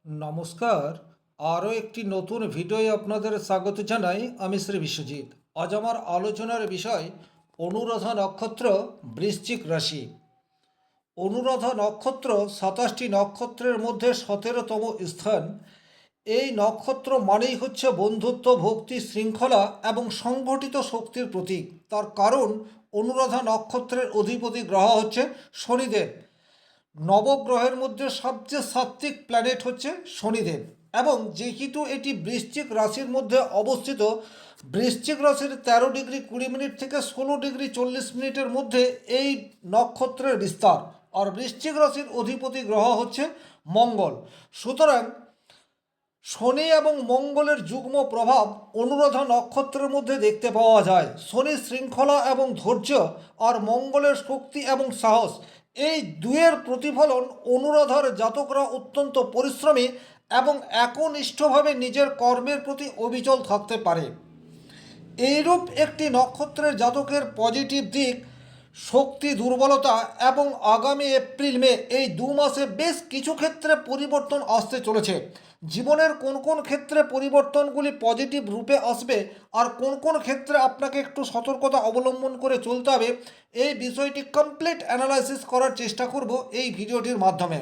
নমস্কার। আরও একটি নতুন ভিডিওয় আপনাদের স্বাগত জানাই। আমি শ্রী বিশ্বজিৎ। আজ আমার আলোচনার বিষয় অনুরাধা নক্ষত্র, বৃশ্চিক রাশি। অনুরাধা নক্ষত্র 27টি নক্ষত্রের মধ্যে 17তম স্থান। এই নক্ষত্র মানেই হচ্ছে বন্ধুত্ব, ভক্তি, শৃঙ্খলা এবং সংগঠিত শক্তির প্রতীক। তার কারণ অনুরাধা নক্ষত্রের অধিপতি গ্রহ হচ্ছে শনিদেব। নবগ্রহের মধ্যে সবচেয়ে সাত্ত্বিক প্ল্যানেট হচ্ছে শনিদেব, এবং যেহেতু এটি বৃশ্চিক রাশির মধ্যে অবস্থিত, বৃশ্চিক রাশির 13 ডিগ্রি 20 মিনিট থেকে 16 ডিগ্রি 40 মিনিটের মধ্যে এই নক্ষত্রের বিস্তার। আর বৃশ্চিক রাশির অধিপতি গ্রহ হচ্ছে মঙ্গল। সুতরাং শনি এবং মঙ্গলের যুগ্ম প্রভাব অনুরাধা নক্ষত্রের মধ্যে দেখতে পাওয়া যায়। শনি শৃঙ্খলা এবং ধৈর্য, আর মঙ্গলের শক্তি এবং সাহস। এই দুয়ের প্রতিফলন অনুরাধার জাতকরা অত্যন্ত পরিশ্রমী এবং একনিষ্ঠভাবে নিজের কর্মের প্রতি অবিচল থাকতে পারে। এইরূপ একটি নক্ষত্রের জাতকের পজিটিভ দিক, শক্তি, দুর্বলতা এবং আগামী এপ্রিল মে এই 2 মাসে বেশ কিছু ক্ষেত্রে পরিবর্তন আসতে চলেছে। জীবনের কোন কোন ক্ষেত্রে পরিবর্তনগুলি পজিটিভ রূপে আসবে আর কোন কোন ক্ষেত্রে আপনাকে একটু সতর্কতা অবলম্বন করে চলতে হবে, এই বিষয়টি কমপ্লিট অ্যানালাইসিস করার চেষ্টা করব এই ভিডিওটির মাধ্যমে।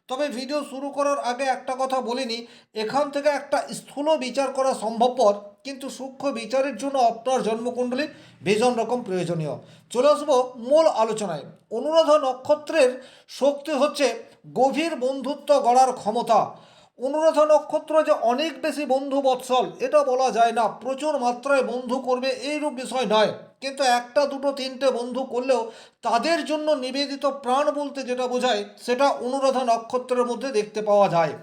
তবে ভিডিও শুরু করার আগে একটা কথা বলিনি, এখান থেকে একটা স্থূল বিচার করা সম্ভবপর, কিন্তু সূক্ষ্ম বিচারের জন্য আপনার জন্মকুণ্ডলী ভীষণ রকম প্রয়োজনীয়। চলে আসবো মূল আলোচনায়। অনুরাধা নক্ষত্রের শক্তি হচ্ছে গভীর বন্ধুত্ব গড়ার ক্ষমতা। অনুরাধা নক্ষত্র যে অনেক বেশি বন্ধু বৎসল এটা বলা যায় না, প্রচুর মাত্রায় বন্ধু করবে এইরূপ বিষয় নয়, কিন্তু একটা দুটো তিনটে বন্ধু করলেও তাদের জন্য নিবেদিত প্রাণ বলতে যেটা বোঝায় সেটা অনুরাধা নক্ষত্রের মধ্যে দেখতে পাওয়া যায়।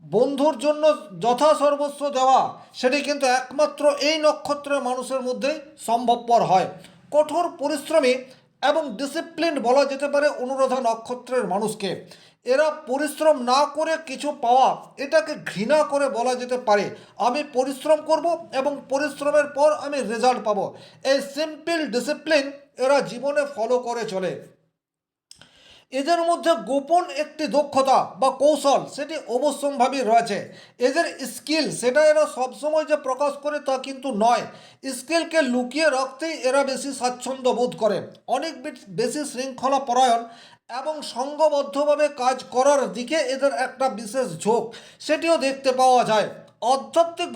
বন্ধুর জন্য যথাসর্বস্ব দেওয়া, সেটি কিন্তু একমাত্র এই নক্ষত্রের মানুষের মধ্যেই সম্ভবপর হয়। কঠোর পরিশ্রমী এবং ডিসিপ্লিন বলা যেতে পারে অনুরাধা নক্ষত্রের মানুষকে। এরা পরিশ্রম না করে কিছু পাওয়া, এটাকে ঘৃণা করে বলা যেতে পারে। আমি পরিশ্রম করব এবং পরিশ্রমের পর আমি রেজাল্ট পাবো, এই সিম্পল ডিসিপ্লিন এরা জীবনে ফলো করে চলে। এদের মধ্যে গোপন একটি দক্ষতা বা কৌশল সেটি অবশ্যম্ভাবী রয়েছে। এদের স্কিল সেটা এরা সবসময় যে প্রকাশ করে তা কিন্তু নয়। স্কিলকে লুকিয়ে রাখতেই এরা বেশি স্বাচ্ছন্দ্য বোধ করে। অনেক বেশি শৃঙ্খলা পরায়ণ এবং সংঘবদ্ধভাবে কাজ করার দিকে এদের একটা বিশেষ ঝোঁক সেটিও দেখতে পাওয়া যায়। আধ্যাত্মিক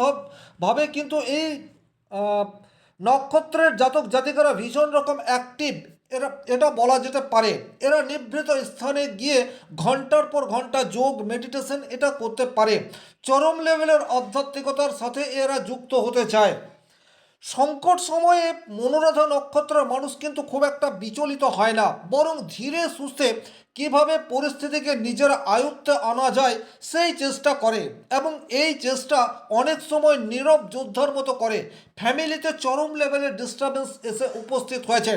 ভাবে কিন্তু এই আহ, নক্ষত্রের জাতক জাতিকারা ভীষণ রকম অ্যাক্টিভ। এটা বলা যেতে পারে এরা নিভৃত স্থানে গিয়ে ঘন্টার পর ঘন্টা যোগ মেডিটেশন এটা করতে পারে। চরম লেভেলের আধ্যাত্মিকতার সাথে এরা যুক্ত হতে চায়। সংকট সময়ে মনোরাধা নক্ষত্রের মানুষ কিন্তু খুব একটা বিচলিত হয় না, বরং ধীরে সুস্থে কিভাবে পরিস্থিতিকে নিজের আয়ত্তে আনা যায় সেই চেষ্টা করে, এবং এই চেষ্টা অনেক সময় নীরব যোদ্ধার মতো করে। ফ্যামিলিতে চরম লেভেলের ডিস্টারবেন্স এসে উপস্থিত হয়েছে,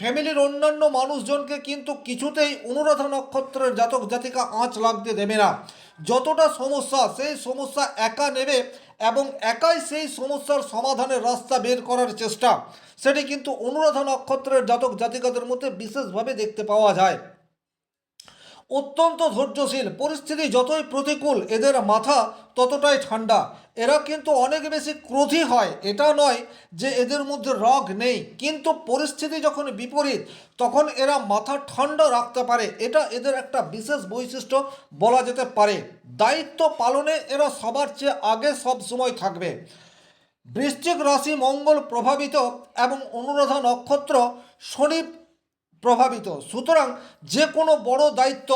ফ্যামিলির অন্যান্য মানুষজনকে কিন্তু কিছুতেই অনুরাধা নক্ষত্রের জাতক জাতিকা আঁচ লাগতে দেবে না। যতটা সমস্যা সেই সমস্যা একা নেবে এবং একাই সেই সমস্যার সমাধানের রাস্তা বের করার চেষ্টা, সেটি কিন্তু অনুরাধা নক্ষত্রের জাতক জাতিকাদের মধ্যে বিশেষভাবে দেখতে পাওয়া যায়। অত্যন্ত ধৈর্যশীল, পরিস্থিতি যতই প্রতিকূল এদের মাথা ততটাই ঠান্ডা। এরা কিন্তু অনেক বেশি ক্রোধী হয়, এটা নয় যে এদের মধ্যে রাগ নেই, কিন্তু পরিস্থিতি যখন বিপরীত তখন এরা মাথা ঠান্ডা রাখতে পারে, এটা এদের একটা বিশেষ বৈশিষ্ট্য বলা যেতে পারে। দায়িত্ব পালনে এরা সবার চেয়ে আগে সব সময় থাকবে। বৃশ্চিক রাশি মঙ্গল প্রভাবিত এবং অনুরাধা নক্ষত্র শনি প্রভাবিত, সুতরাং যে কোনো বড় দায়িত্ব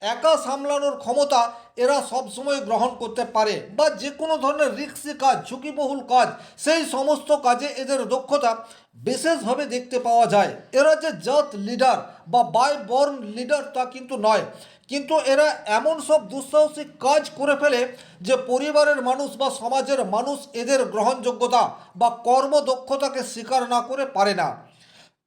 একা সামলানোর ক্ষমতা এরা সবসময় গ্রহণ করতে পারে, বা যে কোনো ধরনের রিস্কি কাজ, ঝুঁকিবহুল কাজ, সেই সমস্ত কাজে এদের দক্ষতা বিশেষভাবে দেখতে পাওয়া যায়। এরা যে জাত লিডার বা বাই বর্ন লিডার তা কিন্তু নয়, কিন্তু এরা এমন সব দুঃসাহসিক কাজ করে ফেলে যে পরিবারের মানুষ বা সমাজের মানুষ এদের গ্রহণযোগ্যতা বা কর্মদক্ষতাকে স্বীকার না করে পারে না।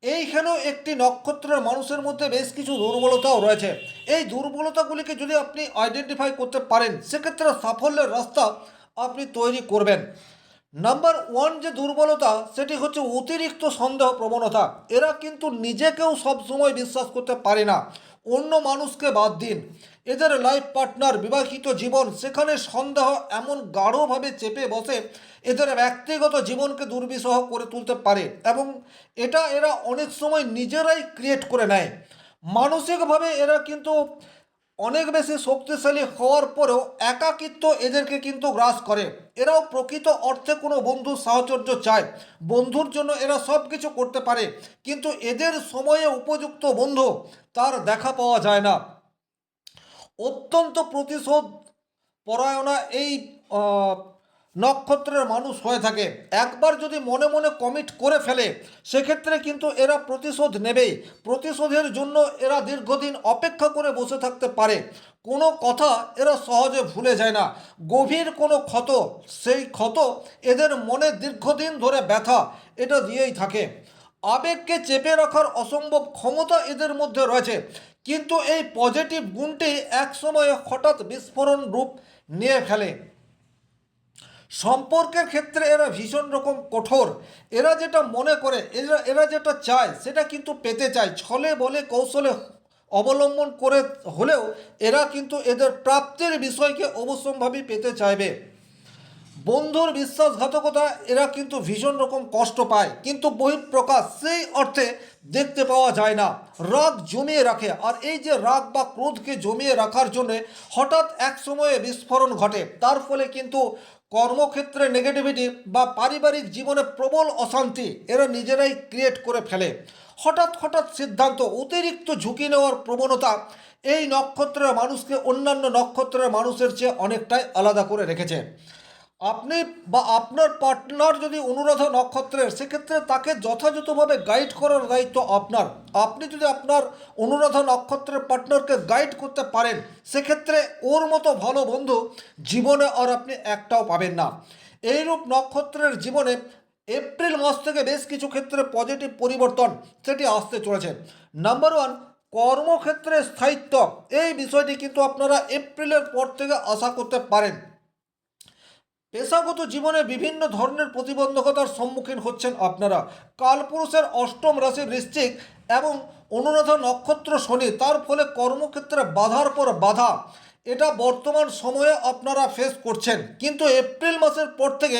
এইখানেও একটি নক্ষত্রের মানুষের মধ্যে বেশ কিছু দুর্বলতাও রয়েছে। এই দুর্বলতাগুলিকে যদি আপনি আইডেন্টিফাই করতে পারেন সেক্ষেত্রে সাফল্যের রাস্তা আপনি তৈরি করবেন। নাম্বার ওয়ান যে দুর্বলতা সেটি হচ্ছে অতিরিক্ত সন্দেহ প্রবণতা। এরা কিন্তু নিজেকেও সবসময় বিশ্বাস করতে পারে না। অন্য মানুষকে বাদ দিন, এদের লাইফ পার্টনার বিবাহিত জীবন, সেখানে সন্দেহ এমন গাঢ়ভাবে চেপে বসে এদের ব্যক্তিগত জীবনকে দুর্বিষহ করে তুলতে পারে, এবং এটা এরা অনেক সময় নিজেরাই ক্রিয়েট করে নেয়। মানসিকভাবে এরা কিন্তু অনেক বেশি শক্তিশালী হওয়ার পরেও একাকিত্ব এদেরকে কিন্তু গ্রাস করে। এরাও প্রকৃত অর্থে কোনো বন্ধুর সাহচর্য চায়, বন্ধুর জন্য এরা সব কিছু করতে পারে, কিন্তু এদের সময়ে উপযুক্ত বন্ধু তার দেখা পাওয়া যায় না। অত্যন্ত প্রতিশোধ পরায়ণা এই আহ, নক্ষত্রের মানুষ হয়ে থাকে। একবার যদি মনে মনে কমিট করে ফেলে, সেক্ষেত্রে কিন্তু এরা প্রতিশোধ নেবেই। প্রতিশোধের জন্য এরা দীর্ঘদিন অপেক্ষা করে বসে থাকতে পারে। কোনো কথা এরা সহজে ভুলে যায় না। গভীর কোনো ক্ষত, সেই ক্ষত এদের মনে দীর্ঘদিন ধরে ব্যথা এটা দিয়েই থাকে। আবেগকে চেপে রাখার অসম্ভব ক্ষমতা এদের মধ্যে রয়েছে, কিন্তু এই পজিটিভ গুণটি একসময়ে হঠাৎ বিস্ফোরণ রূপ নিয়ে ফেলে। সম্পর্কের ক্ষেত্রে এরা ভীষণ রকম কঠোর। এরা যেটা মনে করে, এরা যেটা চায় সেটা কিন্তু পেতে চায়। ছলে বলে কৌশলে অবলম্বন করে হলেও এরা কিন্তু এদের প্রাপ্তির বিষয়কে অবশ্যম্ভাবী পেতে চাইবে। বন্ধুর বিশ্বাসঘাতকতা এরা কিন্তু ভীষণ রকম কষ্ট পায়, কিন্তু বহিঃপ্রকাশ সেই অর্থে দেখতে পাওয়া যায় না। রাগ জমিয়ে রাখে, আর এই যে রাগ বা ক্রোধকে জমিয়ে রাখার জন্যে হঠাৎ এক সময়ে বিস্ফোরণ ঘটে। তার ফলে কিন্তু কর্মক্ষেত্রে নেগেটিভিটি বা পারিবারিক জীবনে প্রবল অশান্তি এরা নিজেরাই ক্রিয়েট করে ফেলে। হঠাৎ হঠাৎ সিদ্ধান্ত, অতিরিক্ত ঝুঁকি নেওয়ার প্রবণতা এই নক্ষত্রের মানুষকে অন্যান্য নক্ষত্রের মানুষের চেয়ে অনেকটাই আলাদা করে রেখেছে। আপনি বা আপনার পার্টনার যদি অনুরাধা নক্ষত্রের, সেক্ষেত্রে তাকে যথাযথভাবে গাইড করার দায়িত্ব আপনার। আপনি যদি আপনার অনুরাধা নক্ষত্রের পার্টনারকে গাইড করতে পারেন, সেক্ষেত্রে ওর মতো ভালো বন্ধু জীবনে আর আপনি একটাও পাবেন না। এইরূপ নক্ষত্রের জীবনে এপ্রিল মাস থেকে বেশ কিছু ক্ষেত্রে পজিটিভ পরিবর্তন সেটি আসতে চলেছে। নাম্বার ওয়ান, কর্মক্ষেত্রে স্থায়িত্ব, এই বিষয়টি কিন্তু আপনারা এপ্রিলের পর থেকে আশা করতে পারেন। পেশাগত জীবনে বিভিন্ন ধরনের প্রতিবন্ধকতার সম্মুখীন হচ্ছেন আপনারা। কালপুরুষের অষ্টম রাশি বৃশ্চিক এবং অনুরাধা নক্ষত্র শনি, তার ফলে কর্মক্ষেত্রে বাধার পর বাধা এটা বর্তমান সময়ে আপনারা ফেস করছেন, কিন্তু এপ্রিল মাসের পর থেকে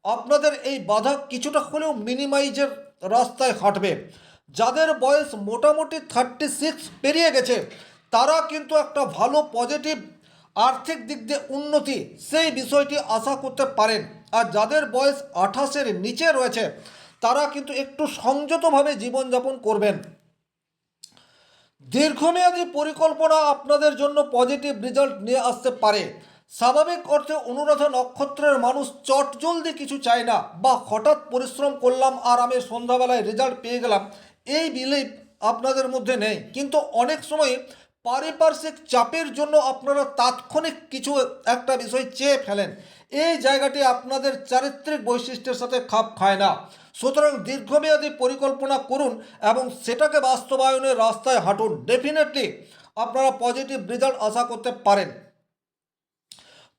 আপনাদের এই বাধা কিছুটা হলেও মিনিমাইজের রাস্তায় হাঁটবে। যাদের বয়স মোটামুটি 36 পেরিয়ে গেছে, তারা কিন্তু একটা ভালো পজিটিভ আর্থিক দিক দিয়ে উন্নতি সেই বিষয়টি আশা করতে পারেন। আর যাদের বয়স 28-এর নিচে রয়েছে, তারা কিন্তু একটু সংযতভাবে জীবনযাপন করবেন। দীর্ঘমেয়াদী পরিকল্পনা আপনাদের জন্য পজিটিভ রেজাল্ট নিয়ে আসতে পারে। স্বাভাবিক অর্থে অনুরাধা নক্ষত্রের মানুষ চটজলদি কিছু চায় না, বা হঠাৎ পরিশ্রম করলাম আর আমি সন্ধ্যাবেলায় রেজাল্ট পেয়ে গেলাম, এই বিলিভ আপনাদের মধ্যে নেই। কিন্তু অনেক সময় পারিপার্শ্বিক চাপের জন্য আপনারা তাৎক্ষণিক কিছু একটা বিষয় চেয়ে ফেলেন। এই জায়গাটি আপনাদের চারিত্রিক বৈশিষ্ট্যের সাথে খাপ খায় না। সুতরাং দীর্ঘমেয়াদী পরিকল্পনা করুন এবং সেটাকে বাস্তবায়নের রাস্তায় হাঁটুন। ডেফিনেটলি আপনারা পজিটিভ রেজাল্ট আশা করতে পারেন।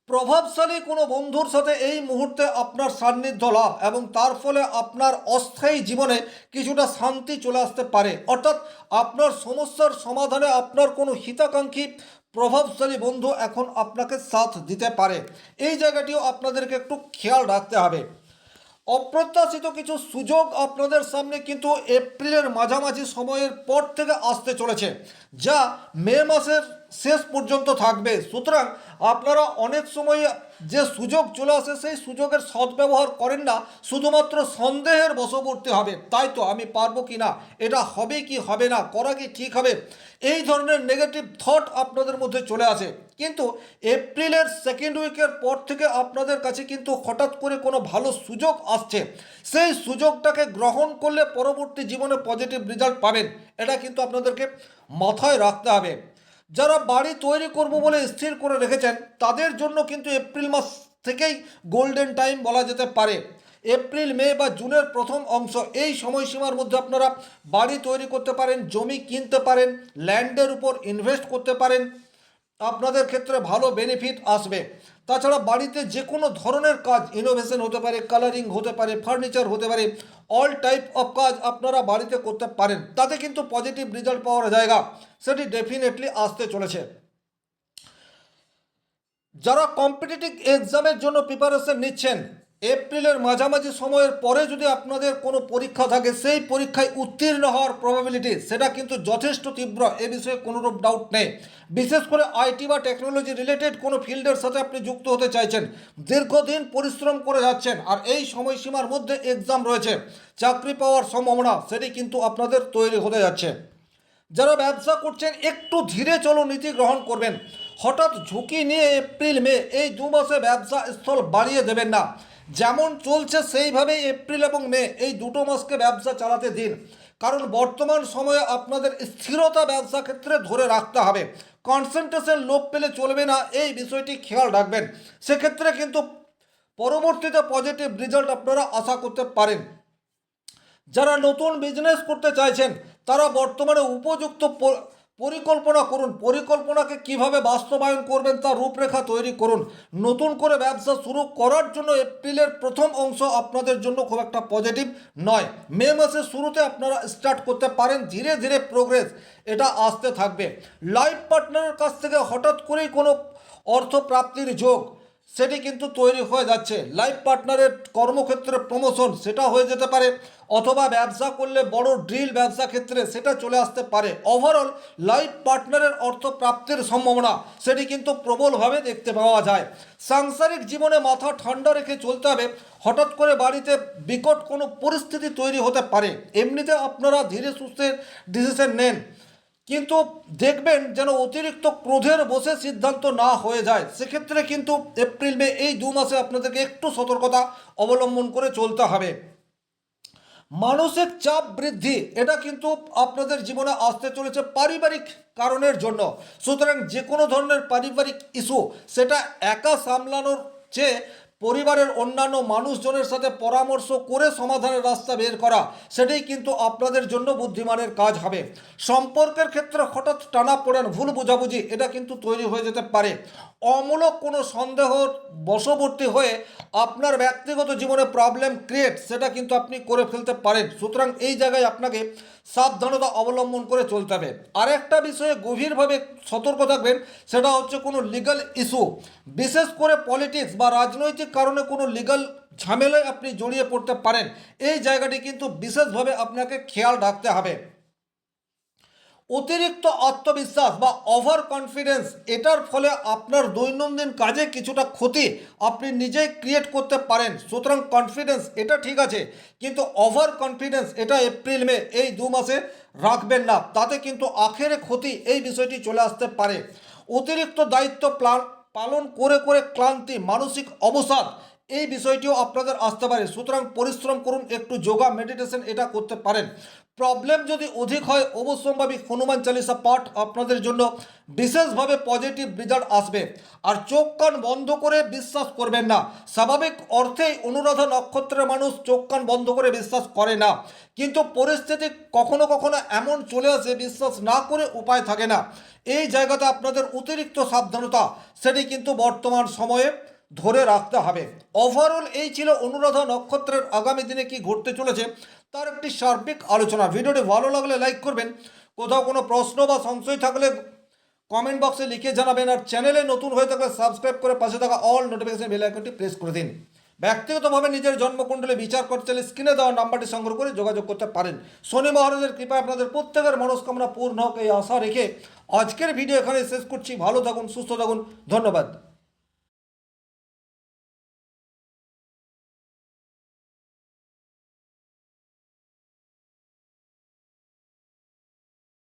প্রভাবশালী কোনো বন্ধুর সাথে এই মুহূর্তে আপনার সান্নিধ্য লাভ, এবং তার ফলে আপনার অস্থায়ী জীবনে কিছুটা শান্তি চলে আসতে পারে। অর্থাৎ আপনার সমস্যার সমাধানে আপনার কোনো হিতাকাঙ্ক্ষী প্রভাবশালী বন্ধু এখন আপনাকে সাথ দিতে পারে। এই জায়গাটিও আপনাদেরকে একটু খেয়াল রাখতে হবে। অপ্রত্যাশিত কিছু সুযোগ আপনাদের সামনে কিন্তু এপ্রিলের মাঝামাঝি সময়ের পর থেকে আসতে চলেছে, যা মে মাসের শেষ পর্যন্ত থাকবে। সুতরাং আপনারা অনেক সময় যে সুযোগ চলে আসে, সেই সুযোগের সদ্ব্যবহার করেন না, শুধুমাত্র সন্দেহের বশবর্তী হবে। তাই তো আমি পারবো কি না, এটা হবে কি হবে না, করা কি ঠিক হবে, এই ধরনের নেগেটিভ থট আপনাদের মধ্যে চলে আসে। কিন্তু এপ্রিলের সেকেন্ড উইকের পর থেকে আপনাদের কাছে কিন্তু হঠাৎ করে কোনো ভালো সুযোগ আসছে। সেই সুযোগটাকে গ্রহণ করলে পরবর্তী জীবনে পজিটিভ রেজাল্ট পাবেন, এটা কিন্তু আপনাদেরকে মাথায় রাখতে হবে। যারা বাড়ি তৈরি করব বলে স্থির করে রেখেছেন, তাদের জন্য কিন্তু এপ্রিল মাস থেকেই গোল্ডেন টাইম বলা যেতে পারে। এপ্রিল, মে বা জুনের প্রথম অংশ, এই সময়সীমার মধ্যে আপনারা বাড়ি তৈরি করতে পারেন, জমি কিনতে পারেন, ল্যান্ডের উপর ইনভেস্ট করতে পারেন, আপনাদের ক্ষেত্রে ভালো বেনিফিট আসবে। তাছাড়া বাড়িতে যে কোনো ধরনের কাজ, ইনোভেশন হতে পারে, কালারিং হতে পারে, ফার্নিচার হতে পারে, অল টাইপ অফ কাজ আপনারা বাড়িতে করতে পারেন, তাতে কিন্তু পজিটিভ রেজাল্ট পাওয়ার জায়গা সেটি ডেফিনেটলি আসতে চলেছে। যারা কম্পিটিটিভ এক্সামের জন্য প্রিপারেশন নিচ্ছেন, এপ্রিলের মাঝামাঝি সময়ের পরে যদি আপনাদের কোনো পরীক্ষা থাকে, সেই পরীক্ষায় উত্তীর্ণ হওয়ার প্রবাবিলিটি সেটা কিন্তু যথেষ্ট তীব্র, এ বিষয়ে কোনোরূপ ডাউট নেই। বিশেষ করে আইটি বা টেকনোলজি রিলেটেড কোনো ফিল্ডের সাথে আপনি যুক্ত হতে চাইছেন, দীর্ঘদিন পরিশ্রম করে যাচ্ছেন, আর এই সময়সীমার মধ্যে এক্সাম রয়েছে, চাকরি পাওয়ার সম্ভাবনা সেটি কিন্তু আপনাদের তৈরি হতে যাচ্ছে। যারা ব্যবসা করছেন একটু ধীরে চলো নীতি গ্রহণ করবেন। হঠাৎ ঝুঁকি নিয়ে এপ্রিল মে এই 2 মাসে ব্যবসা স্থল বাড়িয়ে দেবেন না। যেমন চলছে সেইভাবেই এপ্রিল এবং মে এই 2 মাসকে ব্যবসা চালাতে দিন, কারণ বর্তমান সময়ে আপনাদের স্থিরতা ব্যবসা ক্ষেত্রে ধরে রাখতে হবে। কনসেন্ট্রেশন লোপ পেলে চলবে না, এই বিষয়টি খেয়াল রাখবেন। সেক্ষেত্রে কিন্তু পরবর্তীতে পজিটিভ রেজাল্ট আপনারা আশা করতে পারেন। যারা নতুন বিজনেস করতে চাইছেন তারা বর্তমানে উপযুক্ত পরিকল্পনা করুন। পরিকল্পনাকে কিভাবে বাস্তবায়ন করবেন তার রূপরেখা তৈরি করুন। নতুন করে ব্যবসা শুরু করার জন্য এপ্রিলের প্রথম অংশ আপনাদের জন্য খুব একটা পজিটিভ নয়। মে মাসের শুরুতে আপনারা স্টার্ট করতে পারেন, ধীরে ধীরে প্রোগ্রেস এটা আসতে থাকবে। লাইফ পার্টনারের কাছ থেকে হঠাৎ করেই কোনো অর্থ প্রাপ্তির যোগ সেটি কিন্তু তৈরি হয়ে যাচ্ছে। লাইফ পার্টনারের কর্মক্ষেত্রে প্রমোশন সেটা হয়ে যেতে পারে, অথবা ব্যবসা করলে বড় ড্রিল ব্যবসা ক্ষেত্রে সেটা চলে আসতে পারে। ওভারঅল লাইফ পার্টনারের অর্থ প্রাপ্তির সম্ভাবনা সেটি কিন্তু প্রবলভাবে দেখতে পাওয়া যায়। সাংসারিক জীবনে মাথা ঠান্ডা রেখে চলতে হবে। হঠাৎ করে বাড়িতে বিকট কোনো পরিস্থিতি তৈরি হতে পারে, এমনিতে আপনারা ধীরে সুস্থে ডিসিশন নেন, কিন্তু দেখবেন যেন অতিরিক্ত ক্রোধের বসে সিদ্ধান্ত না হয়ে যায়। সেক্ষেত্রে কিন্তু এপ্রিল মে এই 2 মাসে আপনাদেরকে একটু সতর্কতা অবলম্বন করে চলতে হবে। মানসিক চাপ বৃদ্ধি এটা কিন্তু আপনাদের জীবনে আসতে চলেছে পারিবারিক কারণের জন্য। সুতরাং যে কোনো ধরনের পারিবারিক ইস্যু সেটা একা সামলানোর চেয়ে পরিবারের অন্যান্য মানুষজনের সাথে পরামর্শ করে সমাধানের রাস্তা বের করা সেটাই কিন্তু আপনাদের জন্য বুদ্ধিমানের কাজ হবে। সম্পর্কের ক্ষেত্রে হঠাৎ টানাপোড়েন, ভুল বোঝাবুঝি এটা কিন্তু তৈরি হয়ে যেতে পারে। অমূলক কোনো সন্দেহ বশবর্তী হয়ে আপনার ব্যক্তিগত জীবনে প্রবলেম ক্রিয়েট সেটা কিন্তু আপনি করে ফেলতে পারেন। সুতরাং এই জায়গায় আপনাকে সাবধানতা অবলম্বন করে চলতে হবে। আরেকটা বিষয়ে গভীরভাবে সতর্ক থাকবেন, সেটা হচ্ছে কোনো লিগ্যাল ইস্যু, বিশেষ করে পলিটিক্স বা রাজনৈতিক কারণে কোনো লিগ্যাল ঝামেলায় আপনি জড়িয়ে পড়তে পারেন। এই জায়গাটি কিন্তু বিশেষভাবে আপনাকে খেয়াল রাখতে হবে। অতিরিক্ত আত্মবিশ্বাস বা ওভার কনফিডেন্স এটার ফলে আপনার দৈনন্দিন কাজে কিছুটা ক্ষতি আপনি নিজেই ক্রিয়েট করতে পারেন। সুতরাং কনফিডেন্স এটা ঠিক আছে, কিন্তু ওভার কনফিডেন্স এটা এপ্রিল মে এই 2 মাসে রাখবেন না, তাতে কিন্তু আখেরে ক্ষতি এই বিষয়টি চলে আসতে পারে। অতিরিক্ত দায়িত্ব পালন করে করে ক্লান্তি, মানসিক অবসাদ এই বিষয়টিও আপনাদের আসতে পারে। সুতরাং পরিশ্রম করুন, একটু যোগা মেডিটেশন এটা করতে পারেন। প্রবলেম যদি অধিক হয় অবশ্যম্ভাবী হনুমান চালিসা পাঠ আপনাদের জন্য বিশেষভাবে পজিটিভ রেজাল্ট আসবে। আর চোখ কান বন্ধ করে বিশ্বাস করবেন না। স্বাভাবিক অর্থেই অনুরাধা নক্ষত্রের মানুষ চোখ কান বন্ধ করে বিশ্বাস করে না, কিন্তু পরিস্থিতি কখনো কখনো এমন চলে আসে বিশ্বাস না করে উপায় থাকে না। এই জায়গাতে আপনাদের অতিরিক্ত সাবধানতা সেটি কিন্তু বর্তমান সময়ে ধরে রাখতে হবে। ওভারঅল এই ছিল অনুরাধা নক্ষত্রের আগামী দিনে কি ঘটতে চলেছে তার একটি সার্বিক আলোচনা। ভিডিওটি ভালো লাগলে লাইক করবেন, কোথাও কোনো প্রশ্ন বা সংশয় থাকলে কমেন্ট বক্সে লিখে জানাবেন, আর চ্যানেলে নতুন হয়ে থাকলে সাবস্ক্রাইব করে পাশে থাকা অল নোটিফিকেশন বেল আইকনটি প্রেস করে দিন। ব্যক্তিগতভাবে নিজের জন্মকুণ্ডলী বিচার করতে চাইলে স্ক্রিনে দেওয়া নাম্বারটি সংগ্রহ করে যোগাযোগ করতে পারেন। শনি মহারাজের কৃপায় আপনাদের প্রত্যেকের মনস্কামনা পূর্ণ হোক এই আশা রেখে আজকের ভিডিও এখানে শেষ করছি। ভালো থাকুন, সুস্থ থাকুন, ধন্যবাদ।